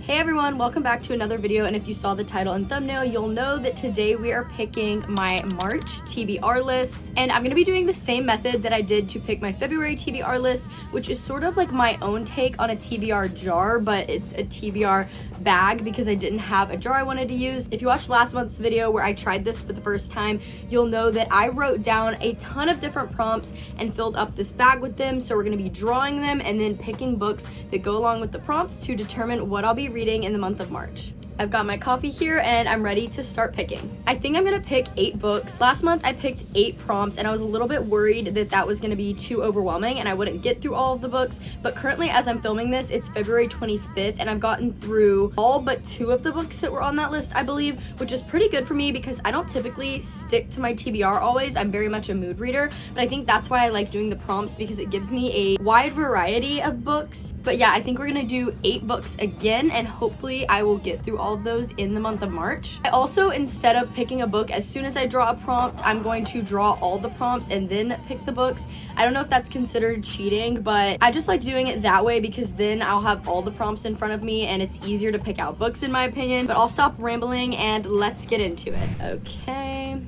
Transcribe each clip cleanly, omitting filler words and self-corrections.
Hey everyone, welcome back to another video, and if you saw the title and thumbnail, you'll know that today we are picking my March TBR list, and I'm going to be doing the same method that I did to pick my February TBR list, which is sort of like my own take on a TBR jar, but it's a TBR bag because I didn't have a jar I wanted to use. If you watched last month's video where I tried this for the first time, you'll know that I wrote down a ton of different prompts and filled up this bag with them, so we're going to be drawing them and then picking books that go along with the prompts to determine what I'll be reading in the month of March. I've got my coffee here and I'm ready to start picking. I think I'm gonna pick 8 books. Last month I picked 8 prompts and I was a little bit worried that that was gonna be too overwhelming and I wouldn't get through all of the books, but currently as I'm filming this, it's February 25th and I've gotten through all but 2 of the books that were on that list, I believe, which is pretty good for me because I don't typically stick to my TBR always. I'm very much a mood reader, but I think that's why I like doing the prompts because it gives me a wide variety of books. But yeah, I think we're gonna do 8 books again and hopefully I will get through all of those in the month of March. I also, instead of picking a book as soon as I draw a prompt, I'm going to draw all the prompts and then pick the books. I don't know if that's considered cheating, but I just like doing it that way because then I'll have all the prompts in front of me and it's easier to pick out books in my opinion. But I'll stop rambling and let's get into it. Okay.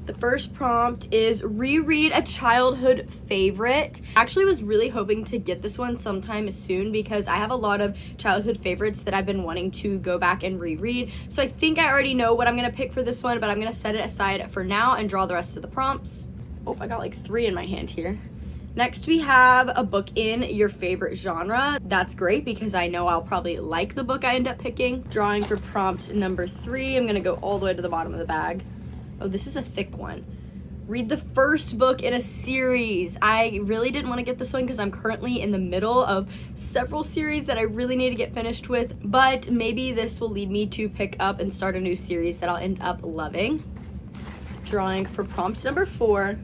The first prompt is reread a childhood favorite. I actually was really hoping to get this one sometime soon because I have a lot of childhood favorites that I've been wanting to go back and reread. So I think I already know what I'm gonna pick for this one, but I'm gonna set it aside for now and draw the rest of the prompts. Oh, I got like 3 in my hand here. Next, we have a book in your favorite genre. That's great because I know I'll probably like the book I end up picking. Drawing for prompt number 3, I'm gonna go all the way to the bottom of the bag. Oh, this is a thick one. Read the first book in a series. I really didn't want to get this one because I'm currently in the middle of several series that I really need to get finished with, but maybe this will lead me to pick up and start a new series that I'll end up loving. Drawing for prompt number 4.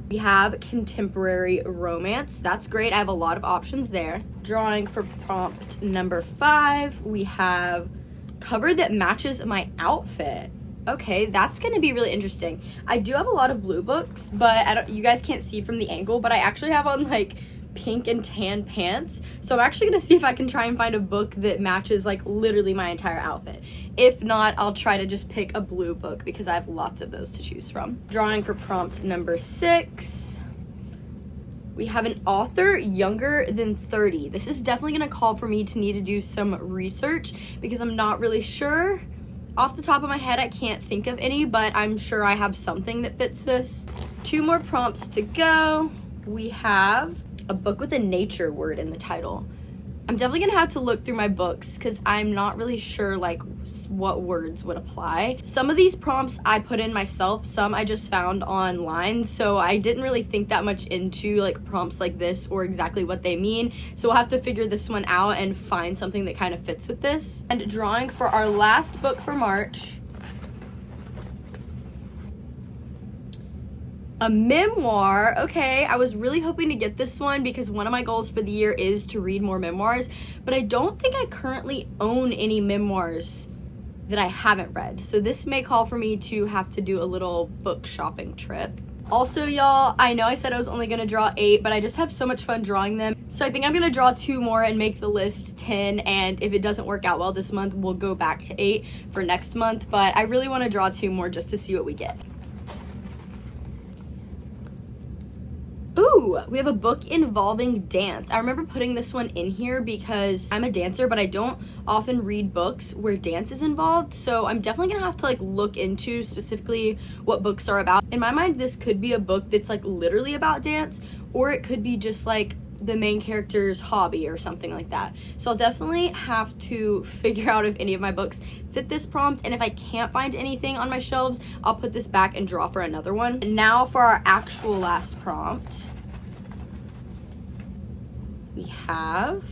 We have contemporary romance. That's great. I have a lot of options there. Drawing for prompt number 5. We have cover that matches my outfit. Okay, that's gonna be really interesting. I do have a lot of blue books, but you guys can't see from the angle, but I actually have on like pink and tan pants. So I'm actually gonna see if I can try and find a book that matches like literally my entire outfit. If not, I'll try to just pick a blue book because I have lots of those to choose from. Drawing for prompt number 6. We have an author younger than 30. This is definitely gonna call for me to need to do some research because I'm not really sure. Off the top of my head, I can't think of any, but I'm sure I have something that fits this. 2 more prompts to go. We have a book with a nature word in the title. I'm definitely gonna have to look through my books because I'm not really sure like what words would apply. Some of these prompts I put in myself, some I just found online, so I didn't really think that much into like prompts like this or exactly what they mean. So we'll have to figure this one out and find something that kind of fits with this. And drawing for our last book for March. A memoir. Okay, I was really hoping to get this one because one of my goals for the year is to read more memoirs, but I don't think I currently own any memoirs that I haven't read. So this may call for me to have to do a little book shopping trip. Also, y'all, I know I said I was only gonna draw 8, but I just have so much fun drawing them. So I think I'm gonna draw 2 more and make the list 10, and if it doesn't work out well this month, we'll go back to 8 for next month, but I really wanna draw 2 more just to see what we get. Ooh, we have a book involving dance. I remember putting this one in here because I'm a dancer, but I don't often read books where dance is involved. So I'm definitely gonna have to like look into specifically what books are about. In my mind, this could be a book that's like literally about dance, or it could be just like the main character's hobby or something like that. So I'll definitely have to figure out if any of my books fit this prompt, and if I can't find anything on my shelves, I'll put this back and draw for another one. And now for our actual last prompt. We have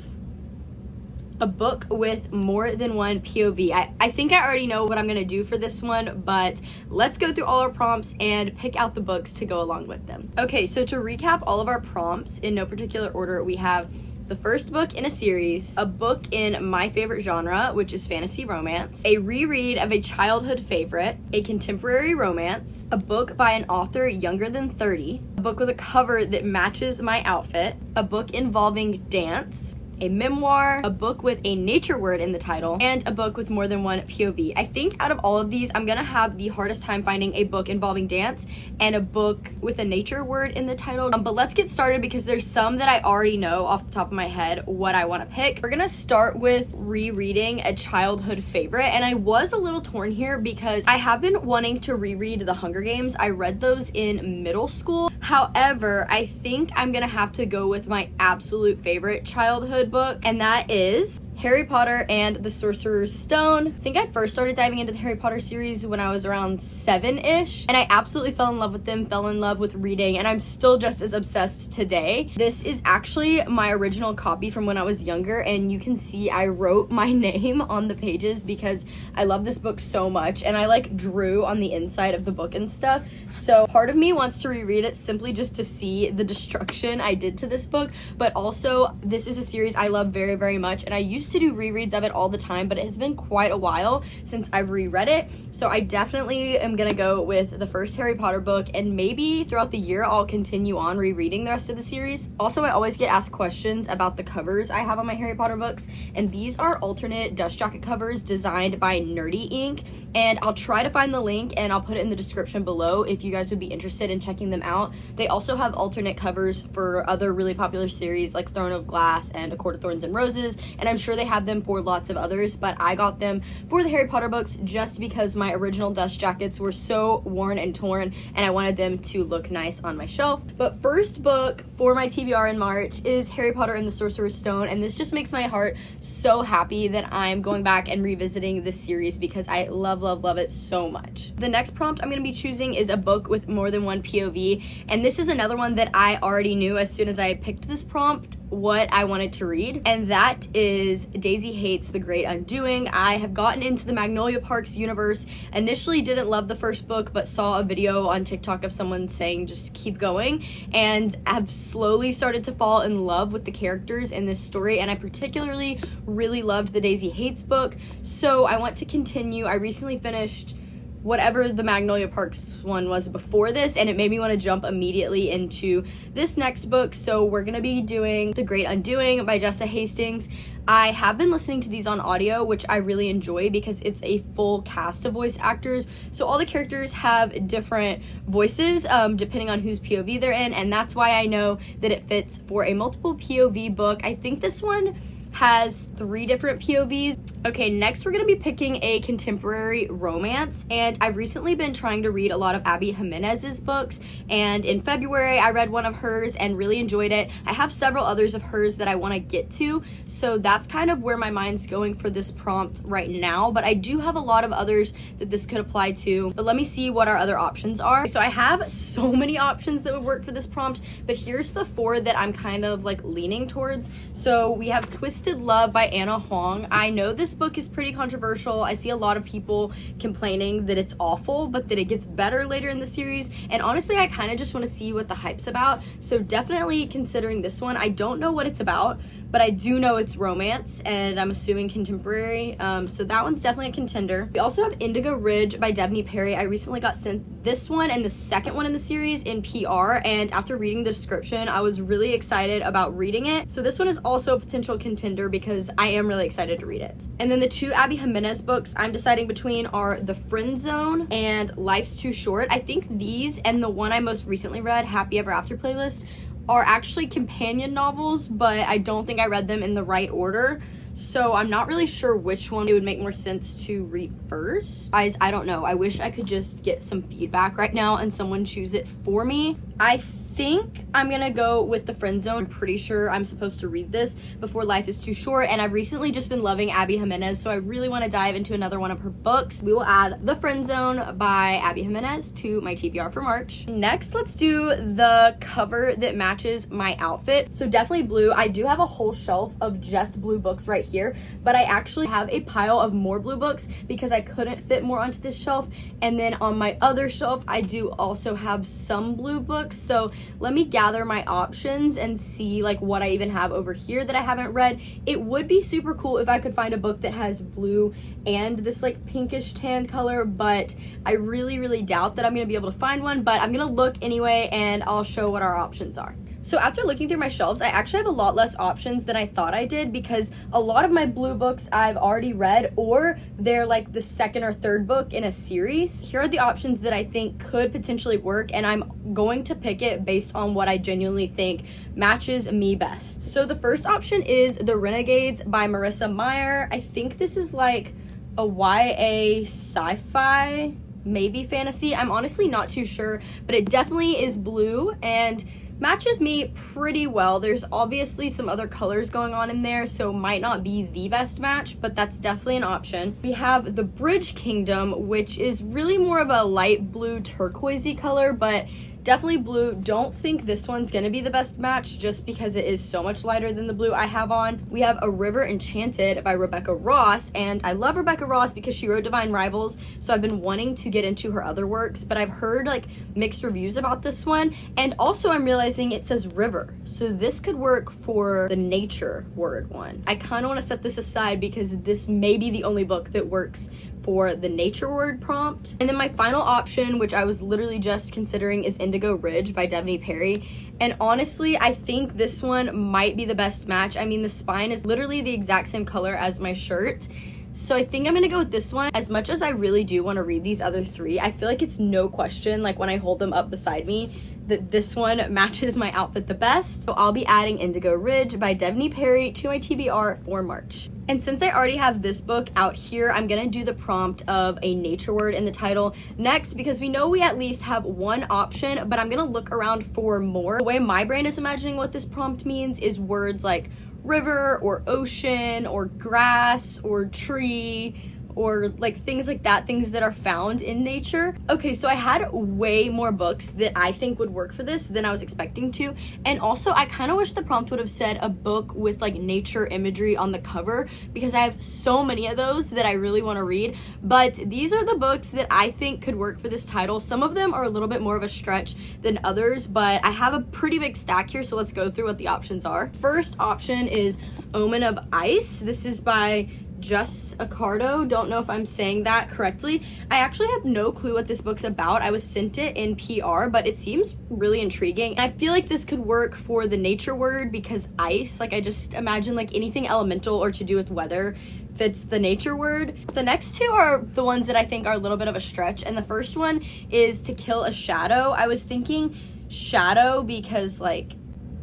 a book with more than one POV. I think I already know what I'm gonna do for this one, but let's go through all our prompts and pick out the books to go along with them. Okay, so to recap all of our prompts in no particular order, we have the first book in a series, a book in my favorite genre, which is fantasy romance, a reread of a childhood favorite, a contemporary romance, a book by an author younger than 30, a book with a cover that matches my outfit, a book involving dance, a memoir, a book with a nature word in the title, and a book with more than one POV. I think out of all of these, I'm gonna have the hardest time finding a book involving dance and a book with a nature word in the title. But let's get started because there's some that I already know off the top of my head what I want to pick. We're gonna start with rereading a childhood favorite, and I was a little torn here because I have been wanting to reread The Hunger Games. I read those in middle school. However, I think I'm gonna have to go with my absolute favorite childhood book, and that is Harry Potter and the Sorcerer's Stone. I think I first started diving into the Harry Potter series when I was around 7-ish, and I absolutely fell in love with them, fell in love with reading, and I'm still just as obsessed today. This is actually my original copy from when I was younger, and you can see I wrote my name on the pages because I love this book so much, and I like drew on the inside of the book and stuff. So part of me wants to reread it simply just to see the destruction I did to this book, but also this is a series I love very, very much, and I used to do rereads of it all the time, but it has been quite a while since I've reread it, so I definitely am gonna go with the first Harry Potter book, and maybe throughout the year I'll continue on rereading the rest of the series. Also, I always get asked questions about the covers I have on my Harry Potter books, and these are alternate dust jacket covers designed by Nerdy Ink, and I'll try to find the link and I'll put it in the description below if you guys would be interested in checking them out. They also have alternate covers for other really popular series like Throne of Glass and A Court of Thorns and Roses, and I'm sure they had them for lots of others, but I got them for the Harry Potter books just because my original dust jackets were so worn and torn and I wanted them to look nice on my shelf. But first book for my TBR in March is Harry Potter and the Sorcerer's Stone, and this just makes my heart so happy that I'm going back and revisiting this series because I love, love, love it so much. The next prompt I'm going to be choosing is a book with more than one POV, and this is another one that I already knew as soon as I picked this prompt what I wanted to read, and that is Daisy Hates The Great Undoing. I have gotten into the Magnolia Parks universe. Initially didn't love the first book, but saw a video on TikTok of someone saying just keep going, and have slowly started to fall in love with the characters in this story, and I particularly really loved the Daisy Hates book, so I want to continue. I recently finished whatever the Magnolia Parks one was before this, and it made me want to jump immediately into this next book. So we're gonna be doing The Great Undoing by Jessa Hastings. I have been listening to these on audio, which I really enjoy because it's a full cast of voice actors, so all the characters have different voices depending on whose POV they're in, and that's why I know that it fits for a multiple POV book. I think this one has 3 different POVs. Okay, next we're gonna be picking a contemporary romance, and I've recently been trying to read a lot of Abby Jimenez's books, and in February I read one of hers and really enjoyed it. I have several others of hers that I want to get to, so that's kind of where my mind's going for this prompt right now, but I do have a lot of others that this could apply to, but let me see what our other options are. So I have so many options that would work for this prompt, but here's the 4 that I'm kind of like leaning towards. So we have Twisted Love by Anna Huang. I know this book is pretty controversial. I see a lot of people complaining that it's awful, but that it gets better later in the series, and honestly I kind of just want to see what the hype's about, so definitely considering this one. I don't know what it's about, but I do know it's romance, and I'm assuming contemporary, so that one's definitely a contender. We also have Indigo Ridge by Debney Perry. I recently got sent this one and the second one in the series in PR, and after reading the description I was really excited about reading it, so this one is also a potential contender because I am really excited to read it. And then the 2 Abby Jimenez books I'm deciding between are The Friend Zone and Life's Too Short. I think these and the one I most recently read, Happy Ever After Playlist, are actually companion novels, but I don't think I read them in the right order. So I'm not really sure which one it would make more sense to read first. Guys, I don't know. I wish I could just get some feedback right now and someone choose it for me. I think I'm gonna go with The Friend Zone. I'm pretty sure I'm supposed to read this before Life is Too Short, and I've recently just been loving Abby Jimenez, so I really want to dive into another one of her books. We will add The Friend Zone by Abby Jimenez to my TBR for March. Next, let's do the cover that matches my outfit. So definitely blue. I do have a whole shelf of just blue books right here, but I actually have a pile of more blue books because I couldn't fit more onto this shelf. And then on my other shelf, I do also have some blue books. So let me gather my options and see like what I even have over here that I haven't read. It would be super cool if I could find a book that has blue and this like pinkish tan color, but I really doubt that I'm gonna be able to find one, but I'm gonna look anyway and I'll show what our options are. So after looking through my shelves, I actually have a lot less options than I thought I did because a lot of my blue books I've already read, or they're like the second or third book in a series. Here are the options that I think could potentially work, and I'm going to pick it based on what I genuinely think matches me best. So the first option is The Renegades by Marissa Meyer. I think this is like a YA sci-fi, maybe fantasy. I'm honestly not too sure, but it definitely is blue and matches me pretty well. There's obviously some other colors going on in there, so might not be the best match, but that's definitely an option. We have The Bridge Kingdom, which is really more of a light blue turquoisey color, but definitely blue. Don't think this one's gonna be the best match just because it is so much lighter than the blue I have on. We have A River Enchanted by Rebecca Ross, and I love Rebecca Ross because she wrote Divine Rivals, so I've been wanting to get into her other works, but I've heard like mixed reviews about this one, and also I'm realizing it says river, so this could work for the nature word one. I kind of want to set this aside because this may be the only book that works for the nature word prompt. And then my final option, which I was literally just considering, is Indigo Ridge by Devney Perry. And honestly, I think this one might be the best match. I mean, the spine is literally the exact same color as my shirt. So I think I'm gonna go with this one. As much as I really do want to read these other three, I feel like it's no question, like when I hold them up beside me, that this one matches my outfit the best. So I'll be adding Indigo Ridge by Devney Perry to my TBR for March. And since I already have this book out here, I'm gonna do the prompt of a nature word in the title next, because we know we at least have one option, but I'm gonna look around for more. The way my brain is imagining what this prompt means is words like river or ocean or grass or tree, or like things like that, things that are found in nature. Okay, so I had way more books that I think would work for this than I was expecting to. And also I kind of wish the prompt would have said a book with like nature imagery on the cover, because I have so many of those that I really want to read. But these are the books that I think could work for this title. Some of them are a little bit more of a stretch than others, but I have a pretty big stack here, so let's go through what the options are. First option is Omen of Ice. This is by Just Accardo. Don't know if I'm saying that correctly. I actually have no clue what this book's about. I was sent it in PR, but it seems really intriguing. I feel like this could work for the nature word because ice, like I just imagine like anything elemental or to do with weather fits the nature word. The next two are the ones that I think are a little bit of a stretch, and the first one is To Kill a Shadow. I was thinking shadow because like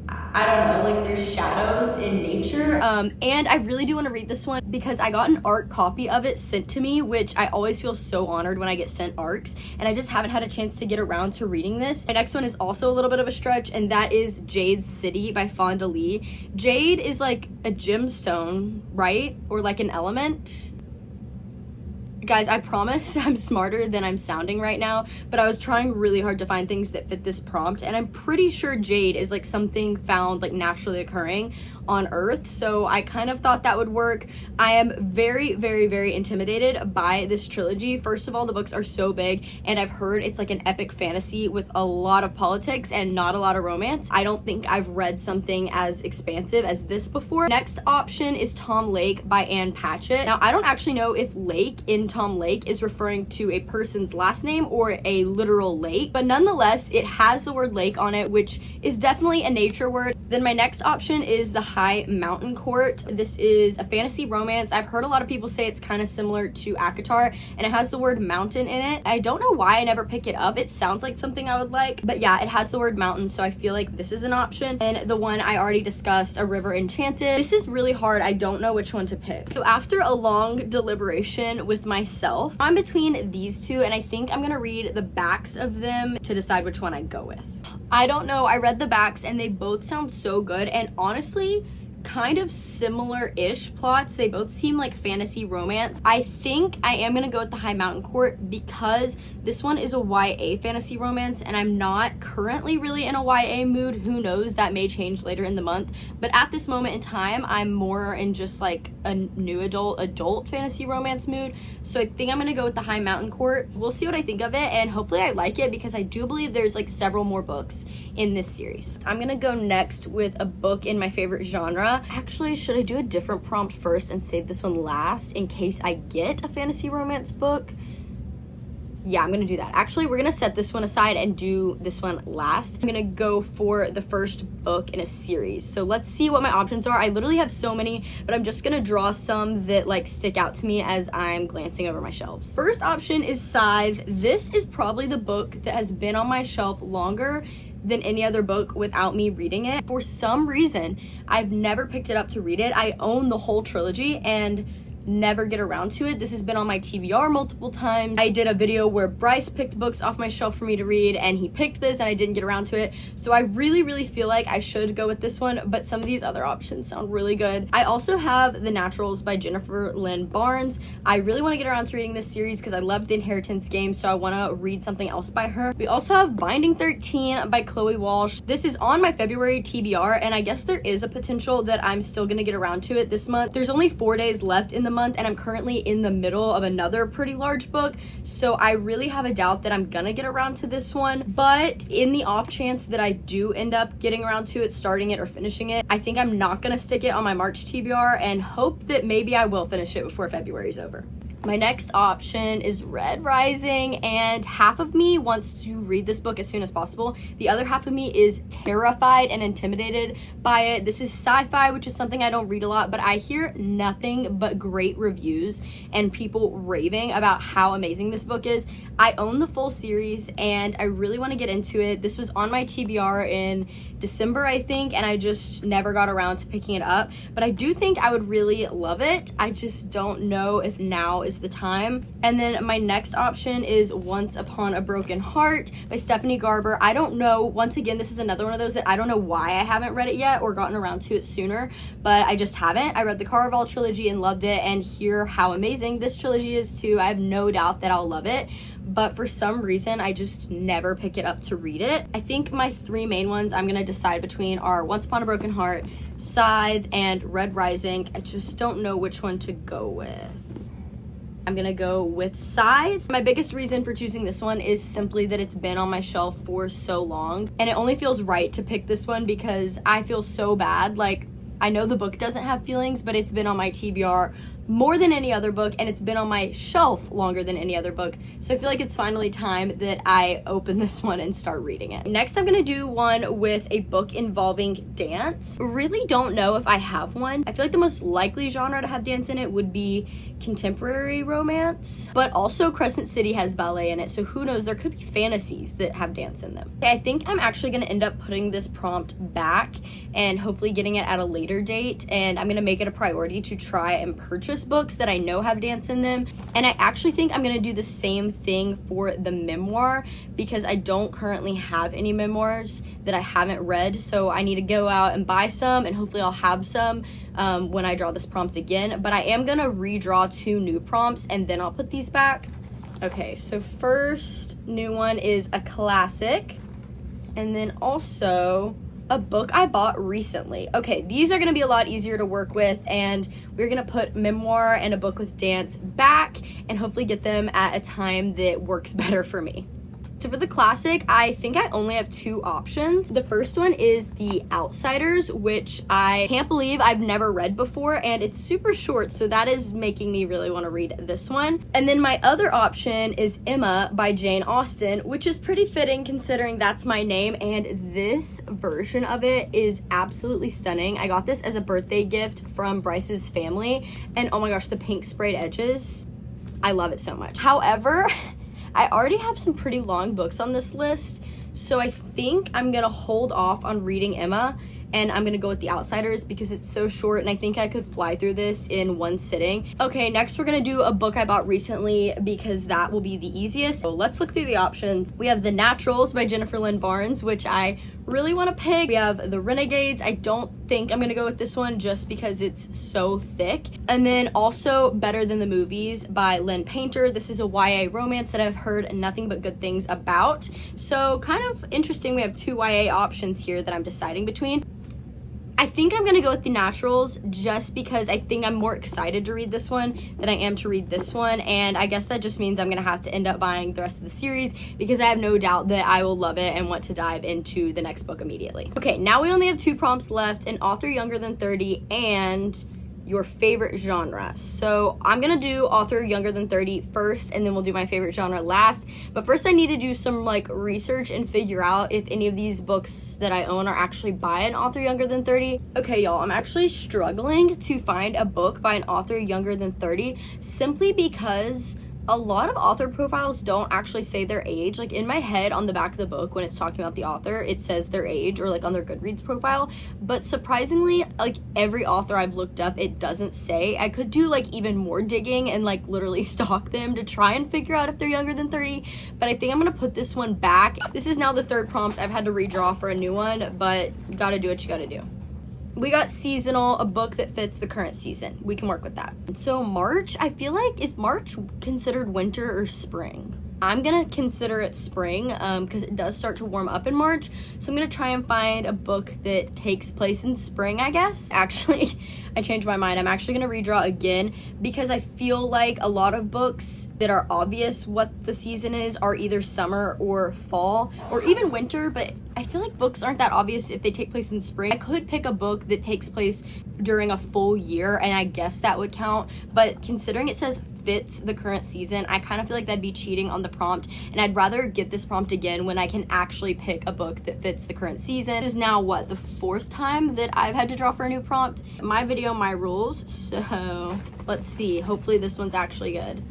I don't know, like there's shadows in nature. And I really do want to read this one because I got an ARC copy of it sent to me, which I always feel so honored when I get sent ARCs, and I just haven't had a chance to get around to reading this. My next one is also a little bit of a stretch, and that is Jade's City by Fonda Lee. Jade is like a gemstone, right? Or like an element. Guys, I promise I'm smarter than I'm sounding right now, but I was trying really hard to find things that fit this prompt, and I'm pretty sure jade is like something found like naturally occurring on Earth, so I kind of thought that would work. I am very intimidated by this trilogy. First of all, the books are so big, and I've heard it's like an epic fantasy with a lot of politics and not a lot of romance. I don't think I've read something as expansive as this before. Next option is Tom Lake by Ann Patchett. Now, I don't actually know if Lake in Tom Lake is referring to a person's last name or a literal lake, but nonetheless, it has the word lake on it, which is definitely a nature word. Then my next option is The High Mountain Court. This is a fantasy romance. I've heard a lot of people say it's kind of similar to ACOTAR, and it has the word mountain in it. I don't know why I never pick it up. It sounds like something I would like, but yeah, it has the word mountain, so I feel like this is an option. And the one I already discussed, A River Enchanted. This is really hard. I don't know which one to pick. So after a long deliberation with myself, I'm between these two, and I think I'm gonna read the backs of them to decide which one I go with. I don't know. I read the backs and they both sound so good, and honestly, kind of similar-ish plots. They both seem like fantasy romance. I think I am gonna go with the High Mountain Court because this one is a YA fantasy romance, and I'm not currently really in a YA mood. Who knows, that may change later in the month, but at this moment in time I'm more in just like a new adult fantasy romance mood. So I think I'm gonna go with the High Mountain Court. We'll see what I think of it, and hopefully I like it because I do believe there's like several more books in this series. I'm gonna go next with a book in my favorite genre. Actually, should I do a different prompt first and save this one last in case I get a fantasy romance book? Yeah, I'm gonna do that. Actually, we're gonna set this one aside and do this one last. I'm gonna go for the first book in a series. So let's see what my options are. I literally have so many, but I'm just gonna draw some that like stick out to me as I'm glancing over my shelves. First option is Scythe. This is probably the book that has been on my shelf longer than any other book without me reading it. For some reason, I've never picked it up to read it. I own the whole trilogy and never get around to it. This has been on my TBR multiple times. I did a video where Bryce picked books off my shelf for me to read, and he picked this and I didn't get around to it. So I really feel like I should go with this one, but some of these other options sound really good. I also have The Naturals by Jennifer Lynn Barnes. I really want to get around to reading this series because I loved The Inheritance Game, so I want to read something else by her. We also have Binding 13 by Chloe Walsh. This is on my February TBR, and I guess there is a potential that I'm still gonna get around to it this month. There's only 4 days left in the month, and I'm currently in the middle of another pretty large book, so I really have a doubt that I'm gonna get around to this one. But in the off chance that I do end up getting around to it, starting it or finishing it, I think I'm not gonna stick it on my March TBR and hope that maybe I will finish it before February is over. My next option is Red Rising, and half of me wants to read this book as soon as possible. The other half of me is terrified and intimidated by it. This is sci-fi, which is something I don't read a lot, but I hear nothing but great reviews and people raving about how amazing this book is. I own the full series and I really want to get into it. This was on my TBR in December, I think, and I just never got around to picking it up, but I do think I would really love it. I just don't know if now is the time. And then my next option is Once Upon a Broken Heart by Stephanie Garber. I don't know, once again, this is another one of those that I don't know why I haven't read it yet or gotten around to it sooner, but I just haven't. I read the Caraval trilogy and loved it, and hear how amazing this trilogy is too. I have no doubt that I'll love it, but for some reason I just never pick it up to read it. I think my three main ones I'm gonna decide between are Once Upon a Broken Heart, Scythe, and Red Rising. I just don't know which one to go with. I'm gonna go with Scythe. My biggest reason for choosing this one is simply that it's been on my shelf for so long, and it only feels right to pick this one because I feel so bad. Like, I know the book doesn't have feelings, but it's been on my TBR more than any other book, and it's been on my shelf longer than any other book. So I feel like it's finally time that I open this one and start reading it. Next, I'm gonna do one with a book involving dance. Really don't know if I have one. I feel like the most likely genre to have dance in it would be contemporary romance, but also Crescent City has ballet in it, so who knows, there could be fantasies that have dance in them. Okay, I think I'm actually gonna end up putting this prompt back and hopefully getting it at a later date, and I'm gonna make it a priority to try and purchase books that I know have dance in them. And I actually think I'm gonna do the same thing for the memoir because I don't currently have any memoirs that I haven't read, so I need to go out and buy some, and hopefully I'll have some when I draw this prompt again. But I am gonna redraw 2 new prompts and then I'll put these back. Okay, so first new one is a classic, and then also a book I bought recently. Okay, these are gonna be a lot easier to work with, and we're gonna put memoir and a book with dance back and hopefully get them at a time that works better for me. So for the classic, I think I only have 2 options. The first one is The Outsiders, which I can't believe I've never read before, and it's super short, so that is making me really want to read this one. And then my other option is Emma by Jane Austen, which is pretty fitting considering that's my name, and this version of it is absolutely stunning. I got this as a birthday gift from Bryce's family, and oh my gosh, the pink sprayed edges, I love it so much. However, I already have some pretty long books on this list, so I think I'm gonna hold off on reading Emma, and I'm gonna go with The Outsiders because it's so short and I think I could fly through this in one sitting. Okay, next we're gonna do a book I bought recently because that will be the easiest. So let's look through the options. We have The Naturals by Jennifer Lynn Barnes, which I really want to pick. We have The Renegades. I don't think I'm gonna go with this one just because it's so thick. And then also Better Than the Movies by Lynn Painter. This is a YA romance that I've heard nothing but good things about. So kind of interesting. We have two YA options here that I'm deciding between. I think I'm gonna go with The Naturals just because I think I'm more excited to read this one than I am to read this one, and I guess that just means I'm gonna have to end up buying the rest of the series because I have no doubt that I will love it and want to dive into the next book immediately. Okay, now we only have 2 prompts left, an author younger than 30 and your favorite genre. So I'm gonna do author younger than 30 first, and then we'll do my favorite genre last. But first I need to do some like research and figure out if any of these books that I own are actually by an author younger than 30. Okay, y'all, I'm actually struggling to find a book by an author younger than 30 simply because a lot of author profiles don't actually say their age. Like in my head on the back of the book when it's talking about the author, it says their age, or like on their Goodreads profile. But surprisingly, like every author I've looked up, it doesn't say. I could do like even more digging and like literally stalk them to try and figure out if they're younger than 30. But I think I'm gonna put this one back. This is now the 3rd prompt. I've had to redraw for a new one, but you gotta do what you gotta do. We got seasonal, a book that fits the current season. We can work with that. So March, I feel like, is March considered winter or spring? I'm gonna consider it spring because it does start to warm up in March. So I'm gonna try and find a book that takes place in spring, I guess. Actually, I changed my mind. I'm actually gonna redraw again because I feel like a lot of books that are obvious what the season is are either summer or fall or even winter, but I feel like books aren't that obvious if they take place in spring. I could pick a book that takes place during a full year and I guess that would count, but considering it says fits the current season, I kind of feel like that'd be cheating on the prompt, and I'd rather get this prompt again when I can actually pick a book that fits the current season. This is now what, the 4th time that I've had to draw for a new prompt? My video, my rules, so let's see. Hopefully this one's actually good.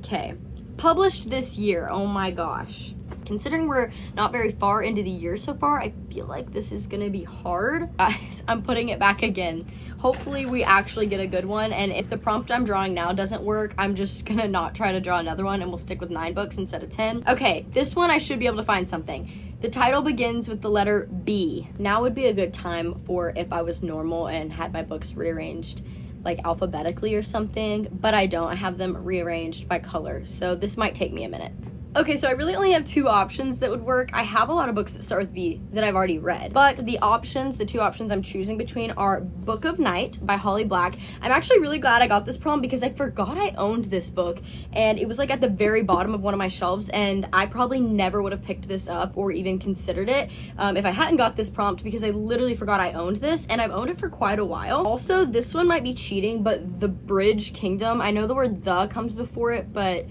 Okay, published this year. Oh my gosh. Considering we're not very far into the year so far, I feel like this is gonna be hard. Guys, I'm putting it back again. Hopefully we actually get a good one, and if the prompt I'm drawing now doesn't work, I'm just gonna not try to draw another one and we'll stick with 9 books instead of 10. Okay, this one I should be able to find something. The title begins with the letter B. Now would be a good time for if I was normal and had my books rearranged like alphabetically or something, but I don't. I have them rearranged by color, so this might take me a minute. Okay, so I really only have 2 options that would work. I have a lot of books that start with B that I've already read, but the 2 options I'm choosing between are Book of Night by Holly Black. I'm actually really glad I got this prompt because I forgot I owned this book, and it was like at the very bottom of one of my shelves, and I probably never would have picked this up or even considered it if I hadn't got this prompt because I literally forgot I owned this, and I've owned it for quite a while. Also, this one might be cheating, but The Bridge Kingdom, I know the word the comes before it, but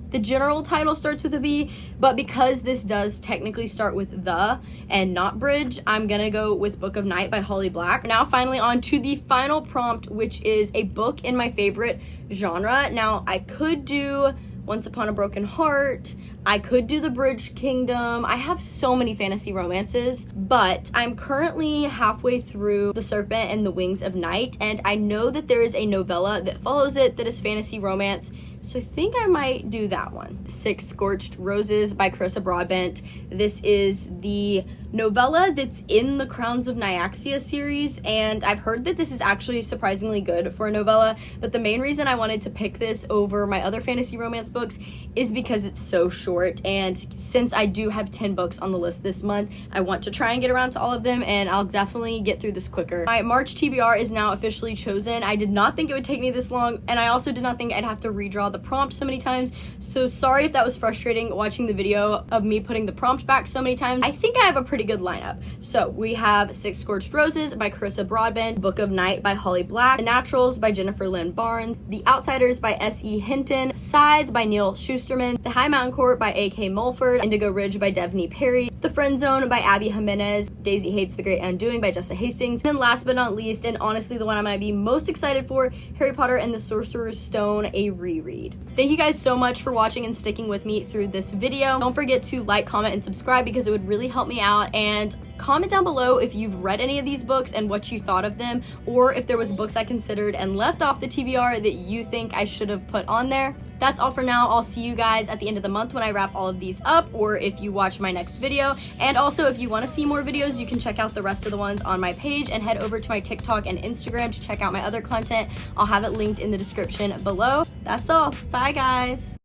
the general title starts with a B, but because this does technically start with the and not bridge, I'm gonna go with Book of Night by Holly Black. Now finally on to the final prompt, which is a book in my favorite genre. Now I could do Once Upon a Broken Heart, I could do The Bridge Kingdom. I have so many fantasy romances, but I'm currently halfway through The Serpent and the Wings of Night, and I know that there is a novella that follows it that is fantasy romance, so I think I might do that one. 6 Scorched Roses by Carissa Broadbent. This is the novella that's in the Crowns of Nyaxia series, and I've heard that this is actually surprisingly good for a novella, but the main reason I wanted to pick this over my other fantasy romance books is because it's so short, and since I do have 10 books on the list this month, I want to try and get around to all of them, and I'll definitely get through this quicker. My March TBR is now officially chosen. I did not think it would take me this long, and I also did not think I'd have to redraw the prompt so many times, so sorry if that was frustrating watching the video of me putting the prompt back so many times. I think I have a pretty good lineup. So we have 6 Scorched Roses by Carissa Broadbent, Book of Night by Holly Black, The Naturals by Jennifer Lynn Barnes, The Outsiders by S.E. Hinton, Scythe by Neil Schusterman, The High Mountain Court by A.K. Mulford, Indigo Ridge by Devney Perry, The Friend Zone by Abby Jimenez, Daisy Hates the Great Undoing by Jessa Hastings, and then last but not least, and honestly the one I might be most excited for, Harry Potter and the Sorcerer's Stone, a reread. Thank you guys so much for watching and sticking with me through this video. Don't forget to like, comment, and subscribe because it would really help me out, and Comment down below if you've read any of these books and what you thought of them, or if there was books I considered and left off the TBR that you think I should have put on there. That's all for now. I'll see you guys at the end of the month when I wrap all of these up, or if you watch my next video. And also, if you want to see more videos, you can check out the rest of the ones on my page and head over to my TikTok and Instagram to check out my other content. I'll have it linked in the description below. That's all. Bye, guys.